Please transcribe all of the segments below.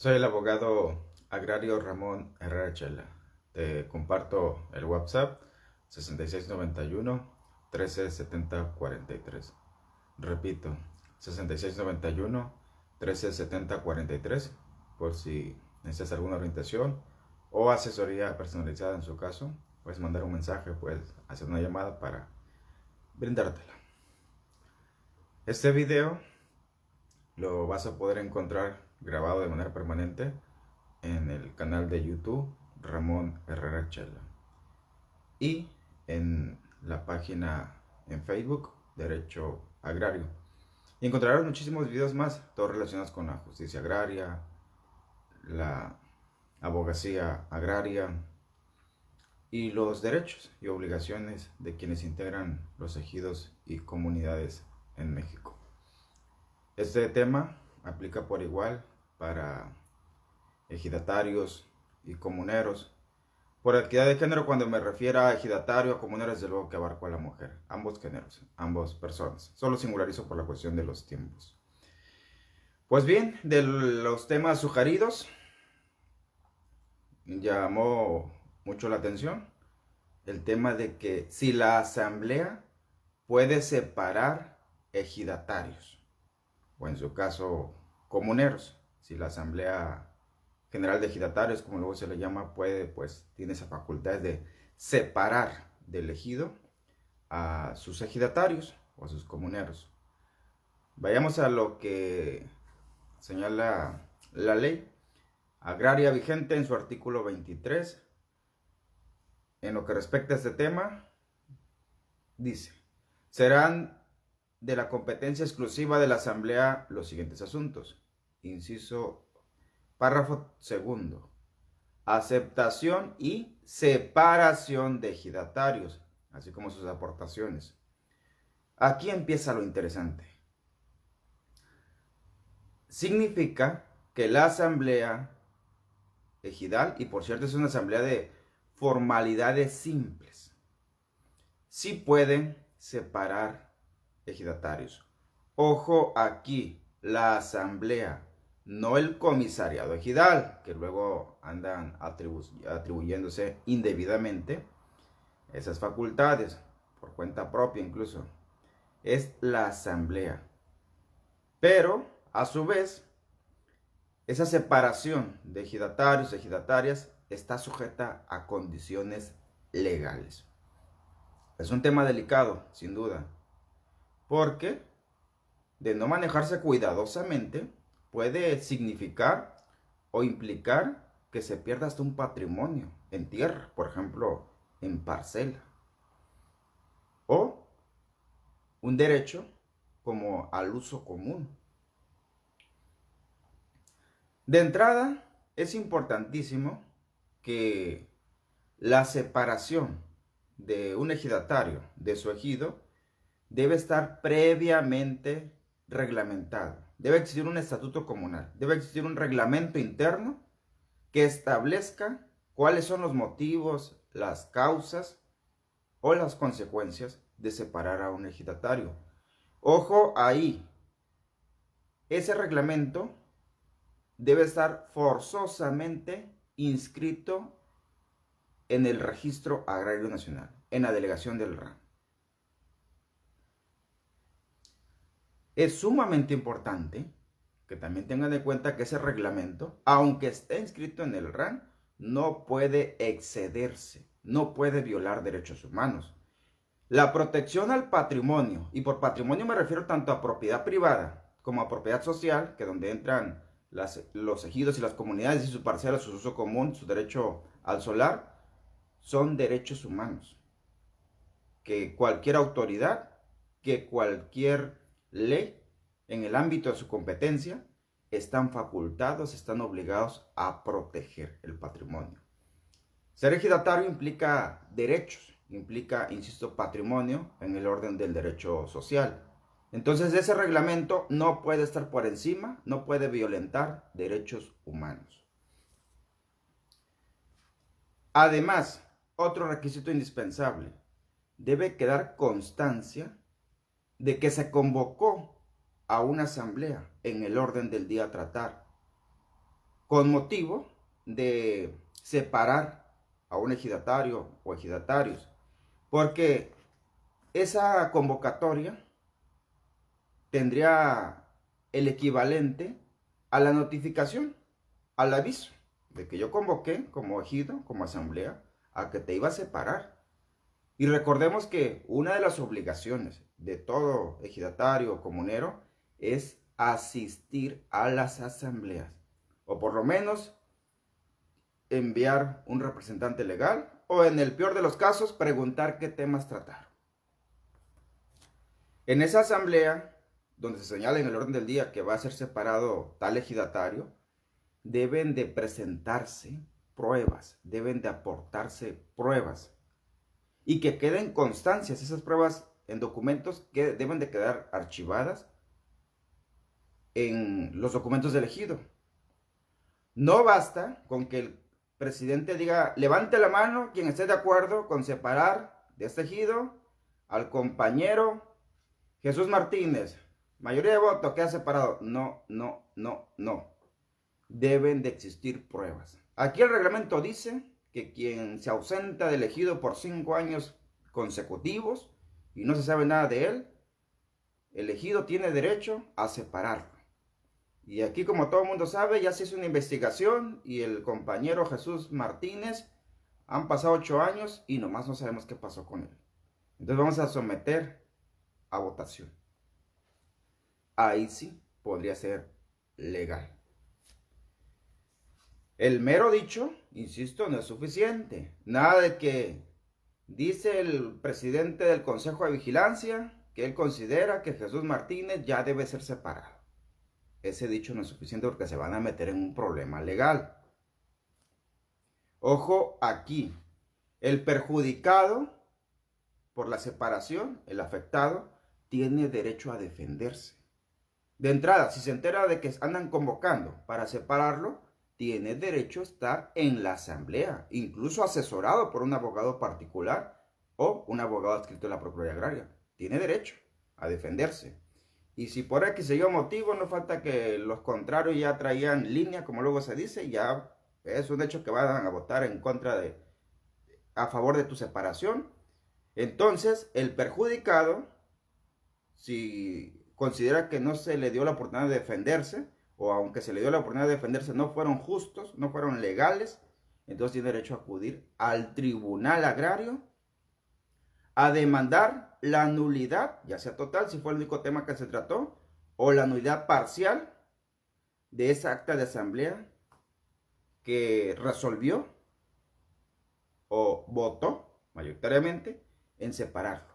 Soy el abogado agrario Ramón Herrera Chela. Te comparto el WhatsApp 6691 137043. Repito, 6691 137043 por si necesitas alguna orientación o asesoría personalizada en su caso. Puedes mandar un mensaje, puedes hacer una llamada para brindártela. Este video lo vas a poder encontrar grabado de manera permanente en el canal de YouTube Ramón Herrera Chela y en la página en Facebook Derecho Agrario. Y encontrarás muchísimos videos más, todos relacionados con la justicia agraria, la abogacía agraria y los derechos y obligaciones de quienes integran los ejidos y comunidades en México. Este tema aplica por igual para ejidatarios y comuneros. Por equidad de género, cuando me refiero a ejidatario o comunero, desde luego que abarco a la mujer, ambos géneros, ambas personas. Solo singularizo por la cuestión de los tiempos. Pues bien, de los temas sugeridos, llamó mucho la atención el tema de que si la asamblea puede separar ejidatarios, o en su caso comuneros, si la asamblea general de ejidatarios, como luego se le llama, tiene esa facultad de separar del ejido a sus ejidatarios o a sus comuneros. Vayamos a lo que señala la ley agraria vigente en su artículo 23. En lo que respecta a este tema, dice: serán de la competencia exclusiva de la asamblea los siguientes asuntos. Inciso párrafo segundo: aceptación y separación de ejidatarios, así como sus aportaciones. Aquí empieza lo interesante. Significa que la asamblea ejidal, y por cierto es una asamblea de formalidades simples, sí pueden separar ejidatarios. Ojo aquí, la asamblea, no el comisariado ejidal, que luego andan atribuyéndose indebidamente esas facultades, por cuenta propia incluso. Es la asamblea. Pero, a su vez, esa separación de ejidatarios y ejidatarias está sujeta a condiciones legales. Es un tema delicado, sin duda, porque de no manejarse cuidadosamente puede significar o implicar que se pierda hasta un patrimonio en tierra, por ejemplo, en parcela, o un derecho como al uso común. De entrada, es importantísimo que la separación de un ejidatario de su ejido debe estar previamente reglamentado. Debe existir un estatuto comunal, debe existir un reglamento interno que establezca cuáles son los motivos, las causas o las consecuencias de separar a un ejidatario. Ojo ahí, ese reglamento debe estar forzosamente inscrito en el Registro Agrario Nacional, en la delegación del RAN. Es sumamente importante que también tengan en cuenta que ese reglamento, aunque esté inscrito en el RAN, no puede excederse, no puede violar derechos humanos. La protección al patrimonio, y por patrimonio me refiero tanto a propiedad privada como a propiedad social, que donde entran los ejidos y las comunidades y sus parcelas, su uso común, su derecho al solar, son derechos humanos. Que cualquier autoridad, que cualquier ley en el ámbito de su competencia están facultados, están obligados a proteger el patrimonio. Ser ejidatario implica derechos, implica, insisto, patrimonio en el orden del derecho social. Entonces ese reglamento no puede estar por encima, no puede violentar derechos humanos. Además, otro requisito indispensable: debe quedar constancia de que se convocó a una asamblea en el orden del día a tratar, con motivo de separar a un ejidatario o ejidatarios, porque esa convocatoria tendría el equivalente a la notificación, al aviso de que yo convoqué como ejido, como asamblea, a que te iba a separar. Y recordemos que una de las obligaciones de todo ejidatario o comunero es asistir a las asambleas, o por lo menos enviar un representante legal, o en el peor de los casos, preguntar qué temas tratar. En esa asamblea, donde se señala en el orden del día que va a ser separado tal ejidatario, deben de presentarse pruebas, deben de aportarse pruebas y que queden constancias, esas pruebas en documentos que deben de quedar archivadas en los documentos del ejido. No basta con que el presidente diga, levante la mano quien esté de acuerdo con separar de este ejido al compañero Jesús Martínez. Mayoría de votos que ha separado. No, no, no, no. Deben de existir pruebas. Aquí el reglamento dice que quien se ausenta del ejido por 5 años consecutivos y no se sabe nada de él, el ejido tiene derecho a separarlo. Y aquí, como todo el mundo sabe, ya se hizo una investigación y el compañero Jesús Martínez han pasado 8 años y nomás no sabemos qué pasó con él. Entonces vamos a someter a votación. Ahí sí podría ser legal. El mero dicho, insisto, no es suficiente. Nada de que dice el presidente del Consejo de Vigilancia que él considera que Jesús Martínez ya debe ser separado. Ese dicho no es suficiente porque se van a meter en un problema legal. Ojo aquí, el perjudicado por la separación, el afectado, tiene derecho a defenderse. De entrada, si se entera de que andan convocando para separarlo, tiene derecho a estar en la asamblea, incluso asesorado por un abogado particular o un abogado adscrito a la Procuraduría Agraria. Tiene derecho a defenderse. Y si por X o Y motivo no falta que los contrarios ya traían línea, como luego se dice, ya es un hecho que van a votar en contra a favor de tu separación. Entonces, el perjudicado, si considera que no se le dio la oportunidad de defenderse, o aunque se le dio la oportunidad de defenderse, no fueron justos, no fueron legales, entonces tiene derecho a acudir al Tribunal Agrario a demandar la nulidad, ya sea total, si fue el único tema que se trató, o la nulidad parcial de esa acta de asamblea que resolvió o votó mayoritariamente en separarlo.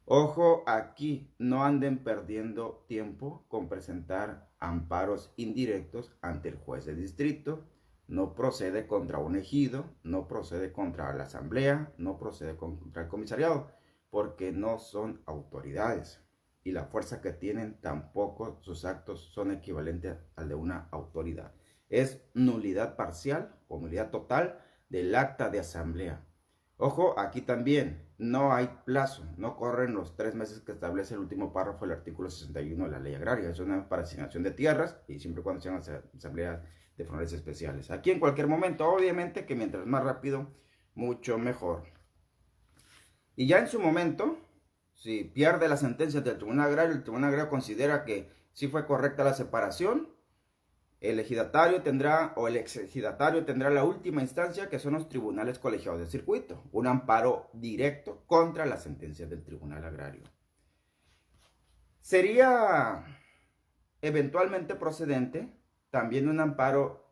Ojo aquí, no anden perdiendo tiempo con presentar amparos indirectos ante el juez de distrito. No procede contra un ejido, no procede contra la asamblea, no procede contra el comisariado, porque no son autoridades. Y la fuerza que tienen tampoco sus actos son equivalentes al de una autoridad. Es nulidad parcial o nulidad total del acta de asamblea. Ojo, aquí también no hay plazo, no corren los 3 meses que establece el último párrafo del artículo 61 de la ley agraria. Es una para asignación de tierras y siempre y cuando sean asambleas de forales especiales. Aquí en cualquier momento, obviamente que mientras más rápido, mucho mejor. Y ya en su momento, si pierde la sentencia del Tribunal Agrario, el Tribunal Agrario considera que sí fue correcta la separación, el ejidatario tendrá, o el exejidatario tendrá la última instancia, que son los tribunales colegiados de circuito, un amparo directo contra la sentencia del Tribunal Agrario. Sería eventualmente procedente también un amparo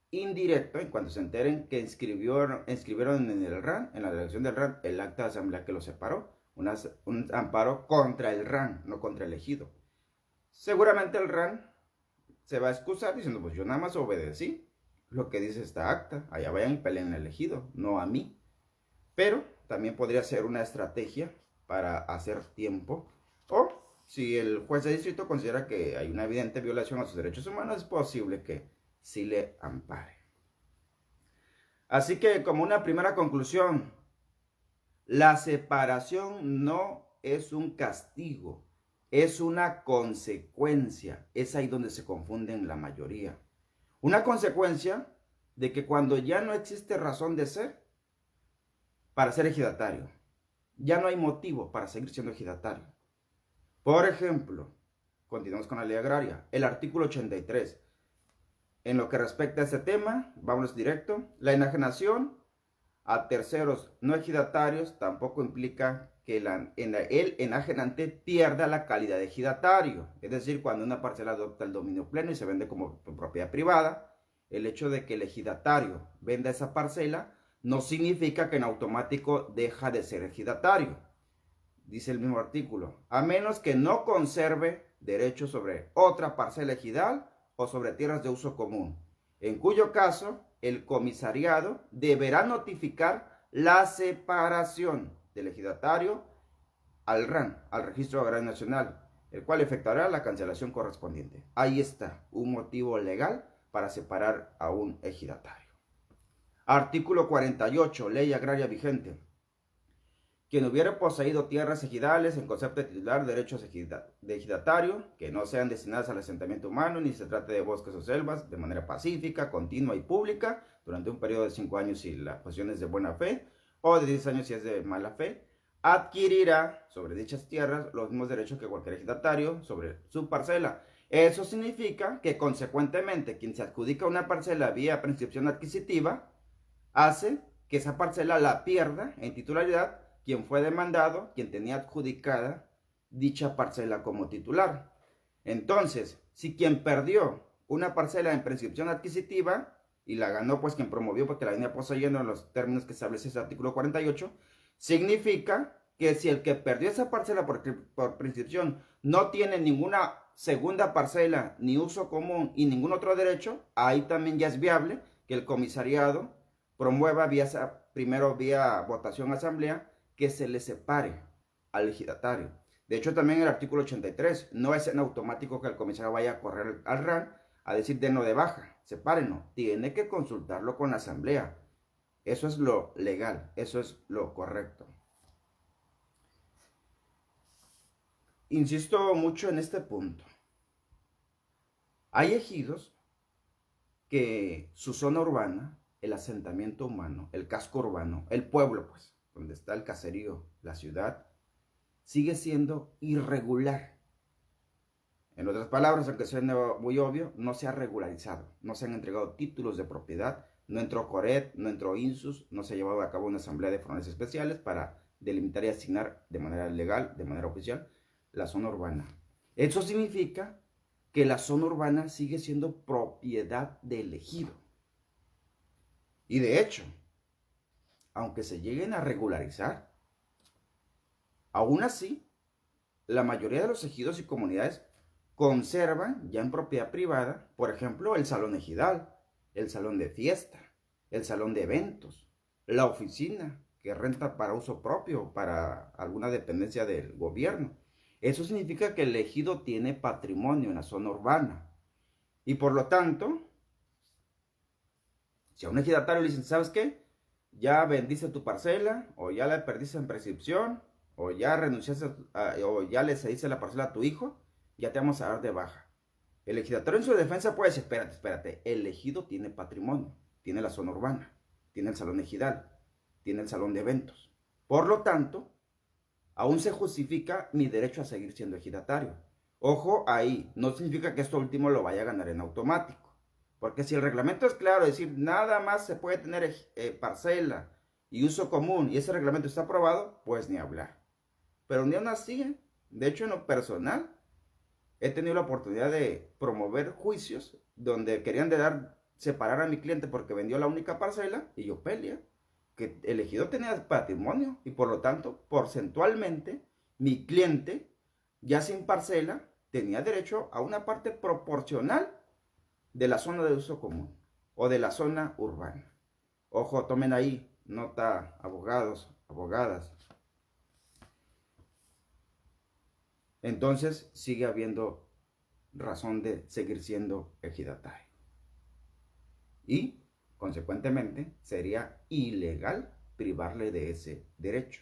indirecto en cuanto se enteren que inscribieron en el RAN, en la delegación del RAN, el acta de asamblea que lo separó, un amparo contra el RAN, no contra el ejido. Seguramente el RAN se va a excusar diciendo, pues yo nada más obedecí lo que dice esta acta, allá vayan y peleen el ejido, no a mí. Pero también podría ser una estrategia para hacer tiempo, o si el juez de distrito considera que hay una evidente violación a sus derechos humanos, es posible que sí le ampare. Así que, como una primera conclusión, la separación no es un castigo, es una consecuencia. Es ahí donde se confunden la mayoría. Una consecuencia de que cuando ya no existe razón de ser para ser ejidatario, ya no hay motivo para seguir siendo ejidatario. Por ejemplo, continuamos con la ley agraria, el artículo 83. En lo que respecta a este tema, vamos directo. La enajenación a terceros no ejidatarios tampoco implica que el enajenante pierda la calidad de ejidatario. Es decir, cuando una parcela adopta el dominio pleno y se vende como propiedad privada, el hecho de que el ejidatario venda esa parcela no significa que en automático deja de ser ejidatario. Dice el mismo artículo, a menos que no conserve derecho sobre otra parcela ejidal o sobre tierras de uso común, en cuyo caso el comisariado deberá notificar la separación del ejidatario al RAN, al Registro Agrario Nacional, el cual efectuará la cancelación correspondiente. Ahí está, un motivo legal para separar a un ejidatario. Artículo 48, Ley Agraria vigente. Quien hubiera poseído tierras ejidales en concepto de titular derechos de ejidatario que no sean destinadas al asentamiento humano ni se trate de bosques o selvas de manera pacífica, continua y pública durante un periodo de 5 años si la posesión es de buena fe o de 10 años si es de mala fe, adquirirá sobre dichas tierras los mismos derechos que cualquier ejidatario sobre su parcela. Eso significa que consecuentemente quien se adjudica una parcela vía prescripción adquisitiva hace que esa parcela la pierda en titularidad quien fue demandado, quien tenía adjudicada dicha parcela como titular. Entonces, si quien perdió una parcela en prescripción adquisitiva y la ganó pues quien promovió porque la venía poseyendo en los términos que establece ese artículo 48, significa que si el que perdió esa parcela por prescripción no tiene ninguna segunda parcela, ni uso común y ningún otro derecho, ahí también ya es viable que el comisariado promueva primero vía votación asamblea que se le separe al ejidatario. De hecho, también el artículo 83, no es en automático que el comisario vaya a correr al RAN a decir denlo de baja, sepárenlo. Tiene que consultarlo con la asamblea. Eso es lo legal, eso es lo correcto. Insisto mucho en este punto. Hay ejidos que su zona urbana, el asentamiento humano, el casco urbano, el pueblo, pues, donde está el caserío, la ciudad, sigue siendo irregular. En otras palabras, aunque suene muy obvio, no se ha regularizado, no se han entregado títulos de propiedad, no entró CORED, no entró INSUS, no se ha llevado a cabo una asamblea de fronteras especiales para delimitar y asignar de manera legal, de manera oficial, la zona urbana. Eso significa que la zona urbana sigue siendo propiedad del ejido. Y de hecho, aunque se lleguen a regularizar, aún así, la mayoría de los ejidos y comunidades conservan ya en propiedad privada, por ejemplo, el salón ejidal, el salón de fiesta, el salón de eventos, la oficina que renta para uso propio, para alguna dependencia del gobierno. Eso significa que el ejido tiene patrimonio en la zona urbana. Y por lo tanto, si a un ejidatario le dicen, ¿sabes qué? Ya vendiste tu parcela, o ya la perdiste en prescripción, o ya renunciaste, o ya le cediste la parcela a tu hijo, ya te vamos a dar de baja. El ejidatario en su defensa puede decir, espérate, el ejido tiene patrimonio, tiene la zona urbana, tiene el salón ejidal, tiene el salón de eventos. Por lo tanto, aún se justifica mi derecho a seguir siendo ejidatario. Ojo ahí, no significa que esto último lo vaya a ganar en automático. Porque si el reglamento es claro, es decir, nada más se puede tener parcela y uso común y ese reglamento está aprobado, pues ni hablar. Pero ni aún así, de hecho en lo personal, he tenido la oportunidad de promover juicios donde querían separar a mi cliente porque vendió la única parcela y yo pelea que el ejido tenía patrimonio y por lo tanto, porcentualmente, mi cliente, ya sin parcela, tenía derecho a una parte proporcional de la zona de uso común o de la zona urbana. Ojo, tomen ahí nota, abogados, abogadas. Entonces sigue habiendo razón de seguir siendo ejidatario. Y, consecuentemente, sería ilegal privarle de ese derecho.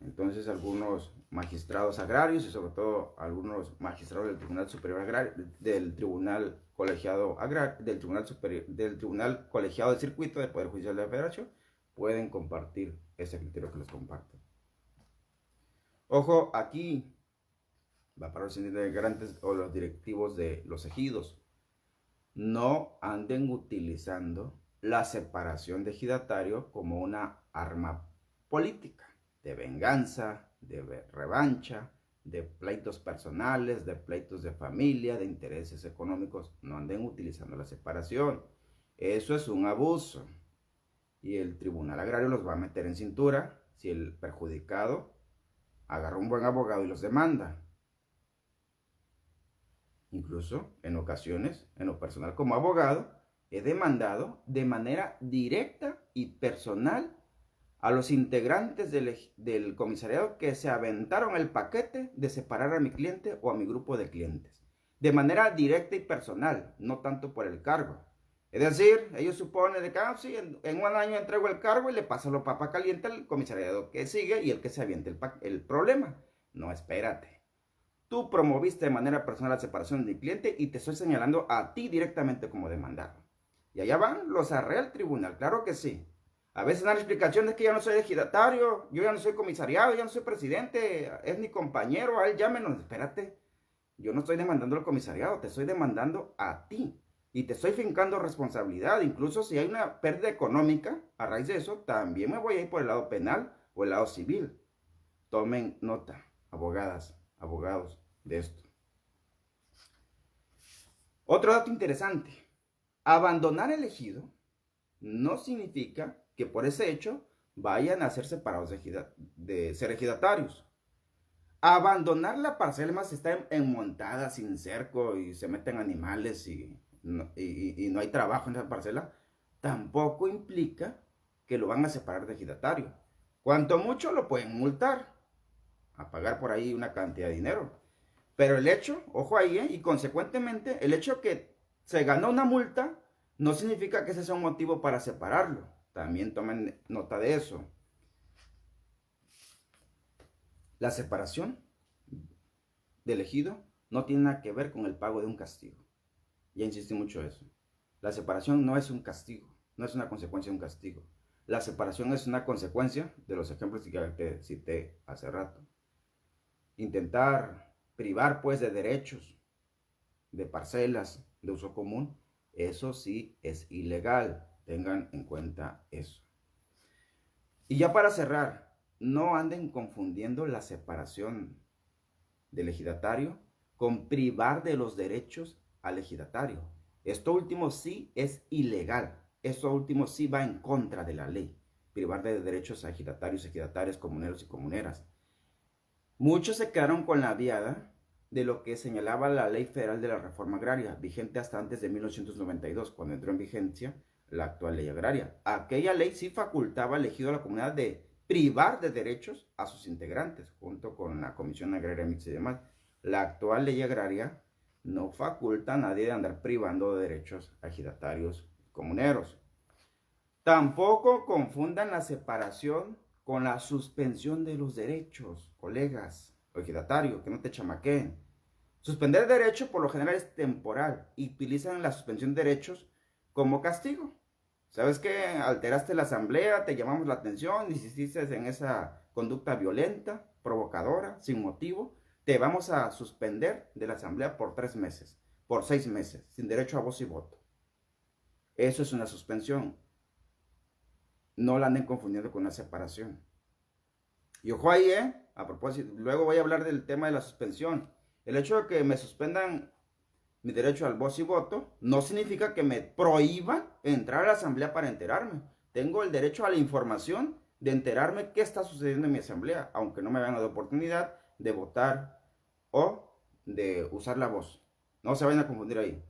Entonces algunos magistrados agrarios y sobre todo algunos magistrados del Tribunal Superior Agrario, del Tribunal Colegiado Agrario, del Tribunal Colegiado del Circuito del Poder Judicial de la Federación pueden compartir ese criterio que les comparto. Ojo, aquí va para los integrantes o los directivos de los ejidos. No anden utilizando la separación de ejidatario como una arma política, de venganza, de revancha, de pleitos personales, de pleitos de familia, de intereses económicos. No anden utilizando la separación. Eso es un abuso. Y el Tribunal Agrario los va a meter en cintura si el perjudicado agarra un buen abogado y los demanda. Incluso en ocasiones, en lo personal como abogado, he demandado de manera directa y personal a los integrantes del comisariado que se aventaron el paquete de separar a mi cliente o a mi grupo de clientes. De manera directa y personal, no tanto por el cargo. Es decir, ellos suponen de que sí, en un año entrego el cargo y le paso la papa caliente al comisariado que sigue y el que se aviente el problema. No, espérate. Tú promoviste de manera personal la separación de mi cliente y te estoy señalando a ti directamente como demandado. Y allá van, los arrea al tribunal, claro que sí. A veces dan explicaciones que yo no soy ejidatario, yo ya no soy comisariado, ya no soy presidente, es mi compañero, a él llámenos. Espérate, yo no estoy demandando al comisariado, te estoy demandando a ti. Y te estoy fincando responsabilidad. Incluso si hay una pérdida económica a raíz de eso, también me voy a ir por el lado penal o el lado civil. Tomen nota, abogadas, abogados, de esto. Otro dato interesante. Abandonar el ejido no significa que por ese hecho vayan a ser separados de ser ejidatarios. Abandonar la parcela más está enmontada sin cerco y se meten animales y no hay trabajo en esa parcela, tampoco implica que lo van a separar de ejidatario. Cuanto mucho lo pueden multar, a pagar por ahí una cantidad de dinero. Pero el hecho, ojo ahí, y consecuentemente, el hecho que se ganó una multa no significa que ese sea un motivo para separarlo. También tomen nota de eso. La separación del ejido no tiene nada que ver con el pago de un castigo. Ya insistí mucho en eso. La separación no es un castigo, no es una consecuencia de un castigo. La separación es una consecuencia de los ejemplos que te cité hace rato. Intentar privar pues de derechos, de parcelas de uso común, eso sí es ilegal. Tengan en cuenta eso. Y ya para cerrar, no anden confundiendo la separación del ejidatario con privar de los derechos al ejidatario. Esto último sí es ilegal. Esto último sí va en contra de la ley. Privar de derechos a ejidatarios, ejidatarias, comuneros y comuneras. Muchos se quedaron con la viada de lo que señalaba la Ley Federal de la Reforma Agraria, vigente hasta antes de 1992, cuando entró en vigencia la actual ley agraria. Aquella ley sí facultaba al ejido a la comunidad de privar de derechos a sus integrantes, junto con la Comisión Agraria Mixta y demás. La actual ley agraria no faculta a nadie de andar privando de derechos a ejidatarios comuneros. Tampoco confundan la separación con la suspensión de los derechos, colegas o ejidatarios, que no te chamaqueen. Suspender derecho por lo general es temporal y utilizan la suspensión de derechos como castigo. ¿Sabes qué? Alteraste la asamblea, te llamamos la atención, insististe en esa conducta violenta, provocadora, sin motivo, te vamos a suspender de la asamblea por 3 meses, por 6 meses, sin derecho a voz y voto. Eso es una suspensión. No la anden confundiendo con una separación. Y ojo ahí, a propósito, luego voy a hablar del tema de la suspensión. El hecho de que me suspendan mi derecho al voz y voto no significa que me prohíban entrar a la asamblea para enterarme. Tengo el derecho a la información de enterarme qué está sucediendo en mi asamblea, aunque no me hayan dado oportunidad de votar o de usar la voz. No se vayan a confundir ahí.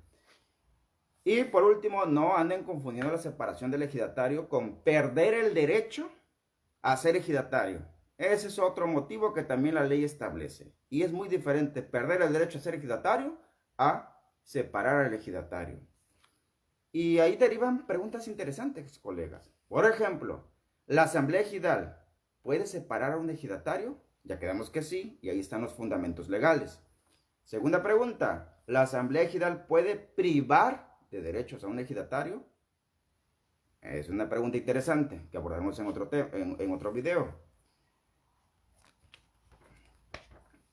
Y por último, no anden confundiendo la separación del ejidatario con perder el derecho a ser ejidatario. Ese es otro motivo que también la ley establece. Y es muy diferente perder el derecho a ser ejidatario a separar al ejidatario. Y ahí derivan preguntas interesantes, colegas. Por ejemplo, la asamblea ejidal puede separar a un ejidatario? Ya quedamos que sí, y ahí están los fundamentos legales. Segunda pregunta, ¿la Asamblea Ejidal puede privar de derechos a un ejidatario? Es una pregunta interesante que abordaremos en otro video.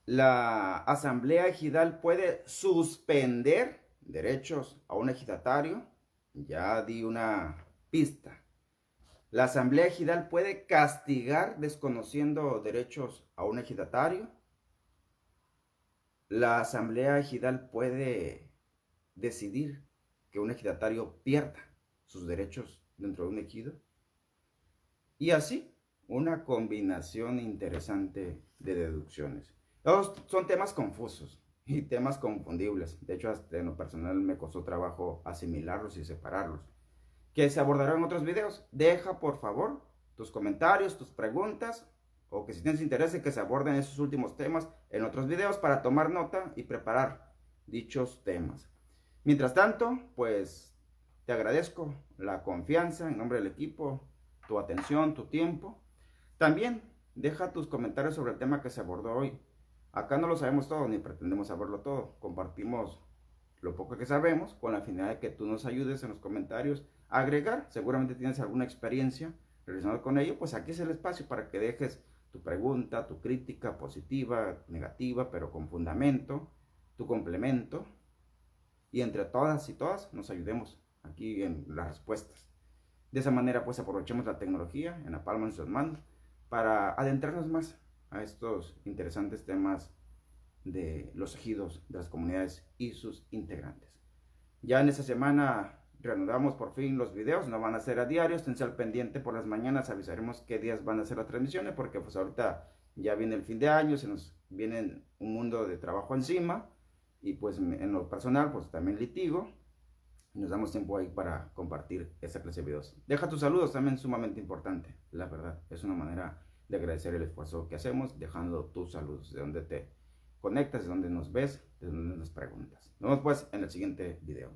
La Asamblea Ejidal puede suspender derechos a un ejidatario. Ya di una pista. La Asamblea Ejidal puede castigar desconociendo derechos a un ejidatario. La Asamblea Ejidal puede decidir que un ejidatario pierda sus derechos dentro de un ejido. Y así, una combinación interesante de deducciones. Todos son temas confusos y temas confundibles. De hecho, hasta en lo personal me costó trabajo asimilarlos y separarlos, que se abordarán en otros videos. Deja, por favor, tus comentarios, tus preguntas, o que si tienes interés en que se aborden esos últimos temas en otros videos para tomar nota y preparar dichos temas. Mientras tanto, pues te agradezco la confianza en nombre del equipo, tu atención, tu tiempo. También deja tus comentarios sobre el tema que se abordó hoy. Acá no lo sabemos todo ni pretendemos saberlo todo. Compartimos lo poco que sabemos con la finalidad de que tú nos ayudes en los comentarios a agregar. Seguramente tienes alguna experiencia relacionada con ello, pues aquí es el espacio para que dejes tu pregunta, tu crítica positiva, negativa, pero con fundamento, tu complemento, y entre todas y todas nos ayudemos aquí en las respuestas. De esa manera pues aprovechemos la tecnología en la palma de nuestras manos para adentrarnos más a estos interesantes temas de los ejidos, de las comunidades y sus integrantes. Ya en esta semana reanudamos por fin los videos, no van a ser a diario, esténse al pendiente por las mañanas, avisaremos qué días van a ser las transmisiones, porque pues ahorita ya viene el fin de año, se nos viene un mundo de trabajo encima, y pues en lo personal pues también litigo, y nos damos tiempo ahí para compartir esta clase de videos. Deja tus saludos, también sumamente importante, la verdad, es una manera de agradecer el esfuerzo que hacemos, dejando tus saludos, de donde te conectas, de donde nos ves, de donde nos preguntas. Nos vemos pues en el siguiente video.